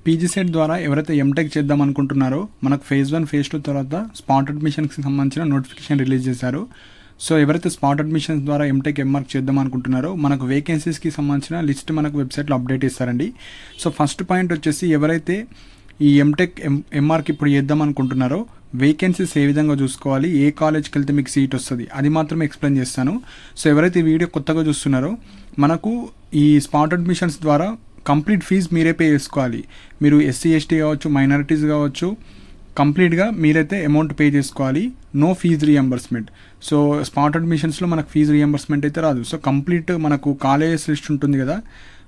PG set ద్వారా ఎవరైతే MTech చేద్దాం అనుకుంటున్నారో మనకు ఫేజ్ 1 ఫేజ్ 2 తర్వాత స్పాట్ అడ్మిషన్కి సంబంధించిన నోటిఫికేషన్ రిలీజ్ చేశారు. సో ఎవరైతే స్పాట్ అడ్మిషన్స్ ద్వారా ఎంటెక్ ఎంఆర్క్ చేద్దాం అనుకుంటున్నారో మనకు వేకెన్సీస్కి సంబంధించిన లిస్ట్ మనకు వెబ్సైట్లో అప్డేట్ ఇస్తారండి. సో ఫస్ట్ పాయింట్ వచ్చేసి ఎవరైతే ఈ ఎంటెక్ ఎంఆర్క్ ఇప్పుడు చేద్దాం అనుకుంటున్నారో వేకెన్సీస్ ఏ విధంగా చూసుకోవాలి, ఏ కాలేజ్కి వెళ్తే మీకు సీట్ వస్తుంది అది మాత్రమే ఎక్స్ప్లెయిన్ చేస్తాను. సో ఎవరైతే ఈ వీడియో కొత్తగా చూస్తున్నారో మనకు ఈ స్పాట్ అడ్మిషన్స్ ద్వారా కంప్లీట్ ఫీజు మీరే పే చేసుకోవాలి. మీరు ఎస్సీ ఎస్టీ కావచ్చు, మైనారిటీస్ కావచ్చు, కంప్లీట్గా మీరైతే అమౌంట్ పే చేసుకోవాలి. No fees reimbursement. So spot అడ్మిషన్స్లో మనకు ఫీజు రీఎంబర్స్మెంట్ అయితే రాదు. సో కంప్లీట్ మనకు కాలేజెస్ లిస్ట్ ఉంటుంది కదా,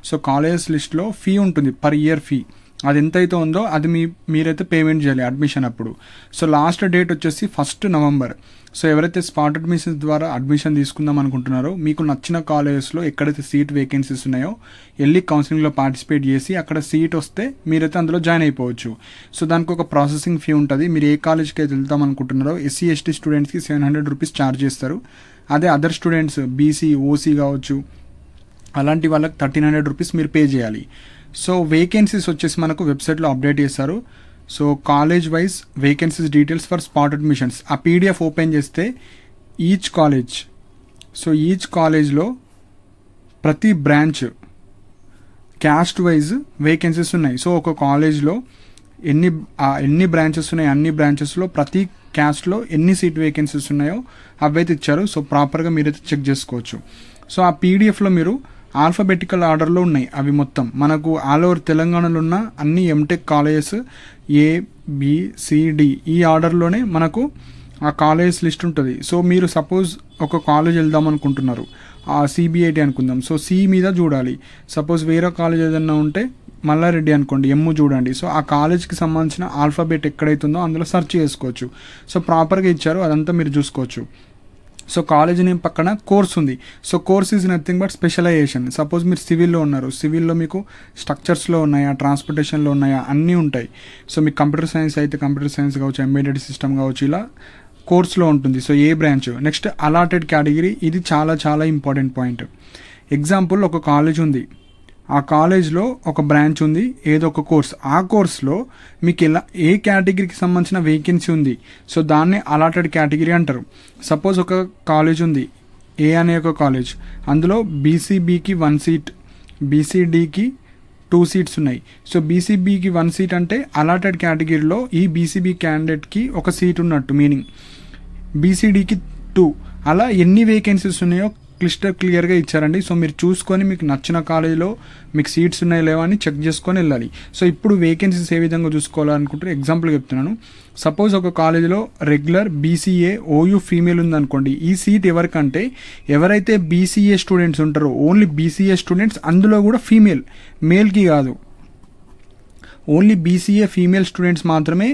సో కాలేజెస్ లిస్ట్లో ఫీ ఉంటుంది పర్ ఇయర్ ఫీ. అది ఎంతైతే ఉందో అది మీరైతే పేమెంట్ చేయాలి అడ్మిషన్ అప్పుడు. సో లాస్ట్ డేట్ వచ్చేసి 1 నవంబర్. సో ఎవరైతే స్పాట్ అడ్మిషన్స్ ద్వారా అడ్మిషన్ తీసుకుందాం అనుకుంటున్నారో మీకు నచ్చిన కాలేజెస్లో ఎక్కడైతే సీట్ వేకెన్సీస్ ఉన్నాయో వెళ్ళి కౌన్సిలింగ్లో పార్టిసిపేట్ చేసి అక్కడ సీట్ వస్తే మీరైతే అందులో జాయిన్ అయిపోవచ్చు. సో దానికి ఒక ప్రాసెసింగ్ ఫీ ఉంటుంది. మీరు ఏ కాలేజ్కి అయితే వెళ్తాం అనుకుంటున్నారో ఎస్సీ ఎస్టీ స్టూడెంట్స్కి 700 రూపీస్ ఛార్జ్ చేస్తారు. అదే అదర్ స్టూడెంట్స్ బీసీ ఓసీ కావచ్చు అలాంటి వాళ్ళకి 1300 రూపీస్ మీరు పే చేయాలి. సో వేకెన్సీస్ వచ్చేసి మనకు వెబ్సైట్లో అప్డేట్ చేస్తారు. So college wise vacancies details for spot admissions ఆ పీడిఎఫ్ ఓపెన్ చేస్తే ఈచ్ కాలేజ్లో ప్రతి బ్రాంచ్ క్యాస్ట్ వైజ్ వేకెన్సీస్ ఉన్నాయి. సో ఒక కాలేజ్లో ఎన్ని బ్రాంచెస్ ఉన్నాయి, అన్ని బ్రాంచెస్లో ప్రతి క్యాస్ట్లో ఎన్ని సీట్ వేకెన్సీస్ ఉన్నాయో అవైతే ఇచ్చారు. సో ప్రాపర్గా మీరైతే చెక్ చేసుకోవచ్చు. సో ఆ పీడిఎఫ్లో మీరు ఆల్ఫాబెటికల్ ఆర్డర్లో ఉన్నాయి అవి మొత్తం మనకు ఆల్ ఓవర్ తెలంగాణలో ఉన్న అన్ని ఎంటెక్ కాలేజెస్ ABCD ఈ ఆర్డర్లోనే మనకు ఆ కాలేజ్ లిస్ట్ ఉంటుంది. సో మీరు సపోజ్ ఒక కాలేజ్ వెళ్దాం అనుకుంటున్నారు, ఆ CBIT అనుకుందాం. సో C మీద చూడాలి. సపోజ్ వేరే కాలేజ్ ఏదన్నా ఉంటే మల్లారెడ్డి అనుకోండి, M చూడండి. సో ఆ కాలేజ్కి సంబంధించిన ఆల్ఫాబెట్ ఎక్కడైతుందో అందులో సెర్చ్ చేసుకోవచ్చు. సో ప్రాపర్గా ఇచ్చారు, అదంతా మీరు చూసుకోవచ్చు. సో కాలేజ్ నేమ్ పక్కన కోర్స్ ఉంది. So course is nothing but specialization. Suppose మీరు సివిల్లో ఉన్నారు, సివిల్లో మీకు స్ట్రక్చర్స్లో ఉన్నాయా, ట్రాన్స్పోర్టేషన్లో ఉన్నాయా, అన్నీ ఉంటాయి. సో మీకు కంప్యూటర్ సైన్స్ అయితే కంప్యూటర్ సైన్స్ కావచ్చు, ఎంబెడెడ్ సిస్టమ్ కావచ్చు, ఇలా కోర్స్లో ఉంటుంది. సో ఏ బ్రాంచ్. నెక్స్ట్ అలాటెడ్ కేటగిరీ, ఇది చాలా చాలా ఇంపార్టెంట్ పాయింట్. ఎగ్జాంపుల్ ఒక కాలేజ్ ఉంది, ఆ కాలేజ్లో ఒక బ్రాంచ్ ఉంది, ఏదో ఒక కోర్స్. ఆ కోర్స్లో మీకు ఏ కేటగిరీకి సంబంధించిన వేకెన్సీ ఉంది, సో దాన్ని అలాటెడ్ కేటగిరీ అంటారు. సపోజ్ ఒక కాలేజ్ ఉంది, A అనే ఒక కాలేజ్, అందులో BCBకి 1 సీట్, BCDకి 2 సీట్స్ ఉన్నాయి. సో BCBకి 1 సీట్ అంటే అలాటెడ్ కేటగిరీలో ఈ BCB క్యాండిడేట్కి ఒక సీట్ ఉన్నట్టు మీనింగ్. BCDకి 2, అలా ఎన్ని వేకెన్సీస్ ఉన్నాయో క్లియర్గా ఇచ్చారండి. సో మీరు చూసుకొని మీకు నచ్చిన కాలేజీలో మీకు సీట్స్ ఉన్నాయో లేవో అని చెక్ చేసుకొని వెళ్ళాలి. సో ఇప్పుడు వేకెన్సీస్ ఏ విధంగా చూసుకోవాలనుకుంటే ఎగ్జాంపుల్ చెప్తున్నాను. సపోజ్ ఒక కాలేజీలో రెగ్యులర్ BCA OU ఫీమేల్ ఉందనుకోండి. ఈ సీట్ ఎవరికంటే ఎవరైతే BCA స్టూడెంట్స్ ఉంటారో ఓన్లీ BCA స్టూడెంట్స్, అందులో కూడా ఫీమేల్, మేల్కి కాదు, ఓన్లీ BCA ఫీమేల్ స్టూడెంట్స్ మాత్రమే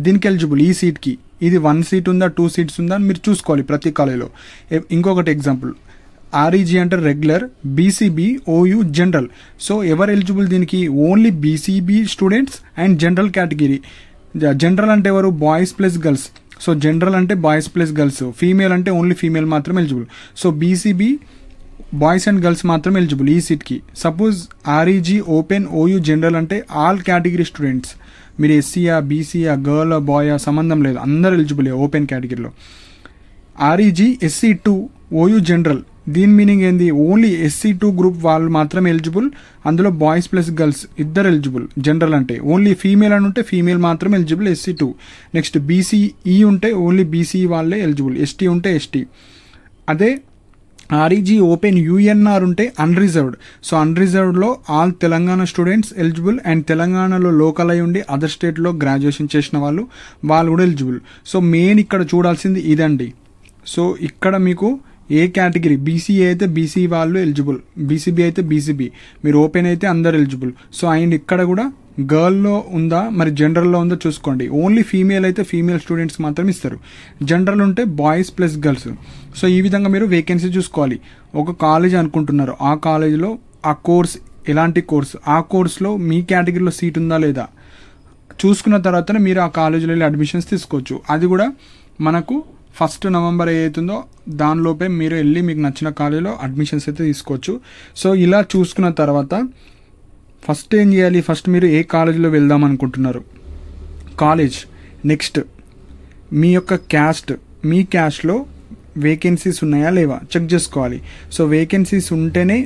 దీనికి ఎలిజిబుల్ ఈ సీట్కి. ఇది 1 సీట్ ఉందా 2 సీట్స్ ఉందా అని మీరు చూసుకోవాలి ప్రతి కాలేజీలో. ఇంకొకటి ఎగ్జాంపుల్ REG అంటే regular, BCB OU general. So ఎవరు ఎలిజిబుల్ దీనికి? Only BCB students and general category. General అంటే ఎవరు? Boys plus girls. So general అంటే బాయ్స్ ప్లస్ గర్ల్స్, ఫీమేల్ అంటే ఓన్లీ ఫీమేల్ మాత్రం eligible. So BCB boys and girls మాత్రం eligible ఈ సీట్కి. Suppose REG open OU general అంటే ఆల్ కేటగిరీ స్టూడెంట్స్, మీరు ఎస్సీయా BCయా గర్ల్ బాయా సంబంధం లేదు, అందరు ఎలిజిబుల్ ఓపెన్ కేటగిరీలో. REG SC2 OU జనరల్, దీని మీనింగ్ ఏంది? ఓన్లీ SC2 గ్రూప్ వాళ్ళు మాత్రమే ఎలిజిబుల్, అందులో బాయ్స్ ప్లస్ గర్ల్స్ ఇద్దరు ఎలిజిబుల్. జనరల్ అంటే ఓన్లీ ఫీమేల్ అని ఉంటే ఫీమేల్ మాత్రమే ఎలిజిబుల్ SC2. నెక్స్ట్ BCE ఉంటే ఓన్లీ BCE వాళ్ళే ఎలిజిబుల్, ST ఉంటే ST. అదే REG ఓపెన్ UNR ఉంటే అన్రిజర్వ్డ్. సో అన్రిజర్వ్డ్లో all Telangana students eligible and తెలంగాణలో లోకల్ అయి ఉండి అదర్ స్టేట్లో గ్రాడ్యుయేషన్ చేసిన వాళ్ళు కూడా ఎలిజిబుల్. సో మెయిన్ ఇక్కడ చూడాల్సింది ఇదండి. సో ఇక్కడ మీకు ఏ కేటగిరీ, BCA అయితే BCE వాళ్ళు ఎలిజిబుల్, BCB అయితే BCB, మీరు ఓపెన్ అయితే అందరు ఎలిజిబుల్. సో అండ్ ఇక్కడ కూడా గర్ల్లో ఉందా మరి జనరల్లో ఉందో చూసుకోండి. ఓన్లీ ఫీమేల్ అయితే ఫీమేల్ స్టూడెంట్స్ మాత్రం ఇస్తారు, జనరల్ ఉంటే బాయ్స్ ప్లస్ గర్ల్స్. సో ఈ విధంగా మీరు వేకెన్సీ చూసుకోవాలి. ఒక కాలేజ్ అనుకుంటున్నారు, ఆ కాలేజీలో ఆ కోర్స్ ఎలాంటి కోర్స్, ఆ కోర్స్లో మీ కేటగిరీలో సీట్ ఉందా లేదా చూసుకున్న తర్వాతనే మీరు ఆ కాలేజీలో వెళ్ళి అడ్మిషన్స్ తీసుకోవచ్చు. అది కూడా మనకు 1 నవంబర్ ఏదైతుందో దానిలోపే మీరు వెళ్ళి మీకు నచ్చిన కాలేజీలో అడ్మిషన్స్ అయితే తీసుకోవచ్చు. సో ఇలా చూసుకున్న తర్వాత ఫస్ట్ ఏం చేయాలి, ఫస్ట్ మీరు ఏ కాలేజీలో వెళ్దాం అనుకుంటున్నారు, కాలేజ్, నెక్స్ట్ మీ యొక్క క్యాస్ట్, మీ క్యాస్ట్లో వేకెన్సీస్ ఉన్నాయా లేవా చెక్ చేసుకోవాలి. సో వేకెన్సీస్ ఉంటేనే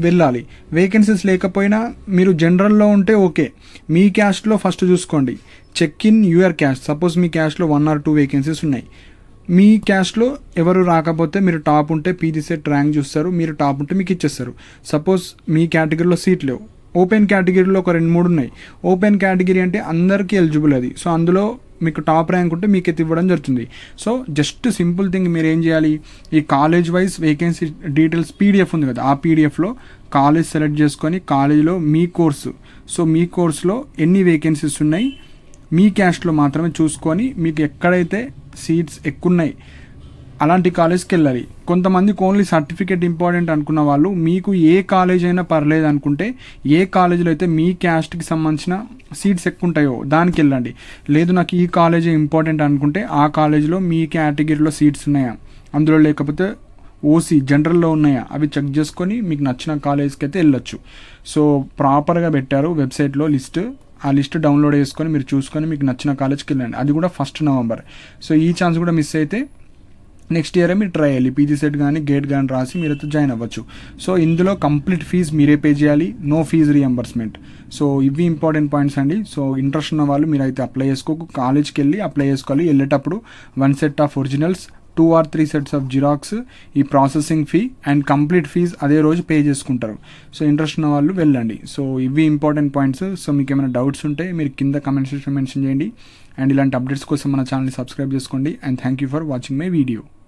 వెళ్ళాలి, వేకెన్సీస్ లేకపోయినా మీరు జనరల్లో ఉంటే ఓకే. మీ క్యాస్ట్లో ఫస్ట్ చూసుకోండి, check in your caste. Suppose మీ క్యాస్ట్లో 1 or 2 వేకెన్సీస్ ఉన్నాయి, మీ క్యాస్ట్లో ఎవరు రాకపోతే మీరు టాప్ ఉంటే పీజీ సెట్ ర్యాంక్ చూస్తారు, మీరు టాప్ ఉంటే మీకు ఇచ్చేస్తారు. సపోజ్ మీ కేటగిరీలో సీట్ లేవు, ఓపెన్ కేటగిరీలో ఒక 2-3 ఉన్నాయి. ఓపెన్ కేటగిరీ అంటే అందరికీ ఎలిజిబుల్ అది. సో అందులో మీకు టాప్ ర్యాంక్ ఉంటే మీకు అయితే ఇవ్వడం జరుగుతుంది. సో జస్ట్ సింపుల్ థింగ్, మీరు ఏం చేయాలి, ఈ college wise vacancy details PDF ఉంది కదా, ఆ పీడిఎఫ్లో కాలేజ్ సెలెక్ట్ చేసుకొని కాలేజీలో మీ కోర్సు, సో మీ కోర్సులో ఎన్ని వేకెన్సీస్ ఉన్నాయి మీ క్యాస్ట్లో మాత్రమే చూసుకొని మీకు ఎక్కడైతే సీట్స్ ఎక్కువ ఉన్నాయి అలాంటి కాలేజ్కి వెళ్ళాలి. కొంతమందికి ఓన్లీ సర్టిఫికేట్ ఇంపార్టెంట్ అనుకున్న వాళ్ళు మీకు ఏ కాలేజ్ అయినా పర్లేదు అనుకుంటే ఏ కాలేజీలో అయితే మీ క్యాస్ట్కి సంబంధించిన సీట్స్ ఎక్కువ ఉంటాయో దానికి వెళ్ళండి. లేదు నాకు ఈ కాలేజే ఇంపార్టెంట్ అనుకుంటే ఆ కాలేజీలో మీ కేటగిరీలో సీట్స్ ఉన్నాయా, అందులో లేకపోతే ఓసీ జనరల్లో ఉన్నాయా అవి చెక్ చేసుకొని మీకు నచ్చిన కాలేజ్కి అయితే వెళ్ళొచ్చు. సో ప్రాపర్గా పెట్టారు వెబ్సైట్లో లిస్ట్, ఆ లిస్ట్ డౌన్లోడ్ చేసుకొని మీరు చూసుకొని మీకు నచ్చిన కాలేజ్కి వెళ్ళండి. అది కూడా 1 November. సో ఈ ఛాన్స్ కూడా మిస్ అయితే నెక్స్ట్ ఇయరే మీరు ట్రై చేయాలి, పీజీ సెట్ కానీ గేట్ కానీ రాసి మీరైతే జాయిన్ అవ్వచ్చు. సో ఇందులో కంప్లీట్ ఫీజు మీరే పే చేయాలి, నో ఫీజు రియంబర్స్మెంట్. సో ఇవి ఇంపార్టెంట్ పాయింట్స్ అండి. సో ఇంట్రెస్ట్ ఉన్న వాళ్ళు మీరైతే అప్లై చేసుకోకు, కాలేజ్కి వెళ్ళి అప్లై చేసుకోవాలి. వెళ్ళేటప్పుడు 1 set of originals, 2 or 3 sets of xerox, ఈ processing fee and complete fees అదే రోజు పే చేసుకుంటారు. సో ఇంట్రెస్ట్ ఉన్న వాళ్ళు వెళ్ళండి. సో ఇవి ఇంపార్టెంట్ పాయింట్స్. సో మీకు ఏమైనా డౌట్స్ ఉంటే మీరు కింద కమెంట్ సెక్షన్ మెన్షన్ చేయండి. అండ్ ఇలాంటి అప్డేట్స్ కోసం మన ఛానల్ని సబ్స్క్రైబ్ చేసుకోండి. And thank you for watching my video.